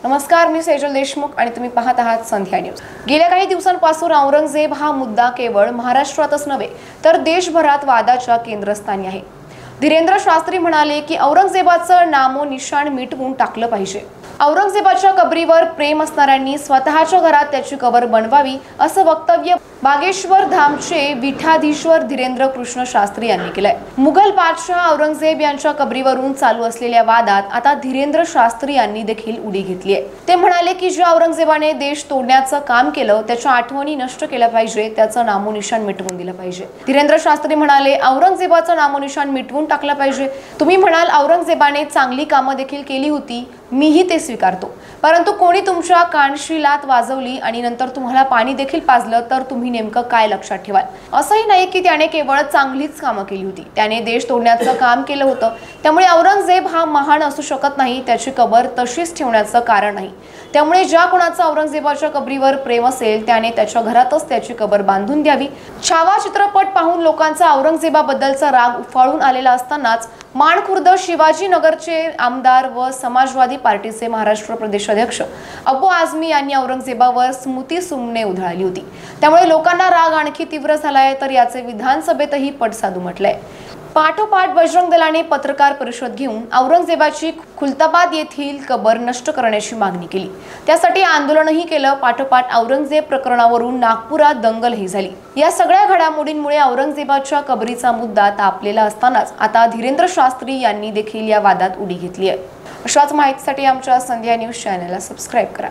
नमस्कार, मी सेजल देशमुख आणि तुम्ही पाहत आहात संध्या न्यूज। गेल्या काही दिवसांपासून औरंगजेब हा मुद्दा केवळ महाराष्ट्रातच नव्हे तर देशभरात वादाच्या केंद्रस्थानी आहे। धीरेंद्र शास्त्री म्हणाले की औरंगजेबाचं नामोनिशाण मिटवून टाकलं पाहिजे। औरंगजेबाच्या कबरीवर प्रेम असणाऱ्यांनी स्वतःच्या घरात त्याची कबर बनवावी असं वक्तव्य बागेश्वर धामचे विठाधीश्वर धीरेंद्र कृष्ण शास्त्री यांनी केलंय। मुघल बादशाह औरंगजेब यांच्या कबरीवरून चालू असलेल्या वादात आता धीरेंद्र शास्त्री यांनी देखील उडी घेतली आहे। ते म्हणाले की ज्या औरंगजेबाने देश तोडण्याचं काम केलं त्याच्या आठवणी नष्ट केल्या पाहिजे, त्याचं नामोनिशाण मिटवून दिलं पाहिजे। धीरेंद्र शास्त्री म्हणाले औरंगजेबाचं नामोनिशाण मिटवून टाकलं पाहिजे। तुम्ही म्हणाल औरंगजेबाने चांगली कामं देखील केली होती, मीही ते स्वीकारतो, परंतु कोणी तुमच्या कानशी लात वाजवली आणि नंतर तुम्हाला पाणी देखील पाजलं तर तुम्ही नेमकं काय लक्षात ठेवाल? असंही नाही की त्याने केवळ चांगलीच कामं केली होती, त्याने देश तोडण्याचं काम केलं होतं। त्यामुळे औरंगजेब हा महान असू शकत नाही, त्याची कबर तशीच ठेवण्याचं कारण नाही। त्यामुळे ज्या कोणाचं औरंगजेबाच्या कबरीवर प्रेम असेल त्याने त्याच्या घरातच त्याची कबर बांधून द्यावी। छावा चित्रपट पाहून लोकांचा औरंगजेबाबद्दलचा राग उफाळून आलेला असतानाच माणखुर्द शिवाजीनगरचे आमदार व समाजवादी पार्टीचे महाराष्ट्र प्रदेश अध्यक्ष अबू आझमी यांनी औरंगजेबावर स्मृतिसुमने उधळली होती। त्यामुळे लोकांना राग आणखी तीव्र झालाय, तर याचे विधानसभेतही पडसाद उमटलाय। पाठोपाठ बजरंग दलाने पत्रकार परिषद घेऊन औरंगजेबाची खुलताबाद येथील कबर नष्ट करण्याची मागणी केली। त्यासाठी आंदोलनही केलं। पाठोपाठ औरंगजेब प्रकरणावरून नागपुरात दंगलही झाली। या सगळ्या घडामोडींमुळे औरंगजेबाच्या कबरीचा मुद्दा तापलेला असतानाच आता धीरेंद्र शास्त्री यांनी देखील या वादात उडी घेतली आहे। अशाच माहितीसाठी आमच्या संध्या न्यूज चॅनलला सबस्क्राइब करा।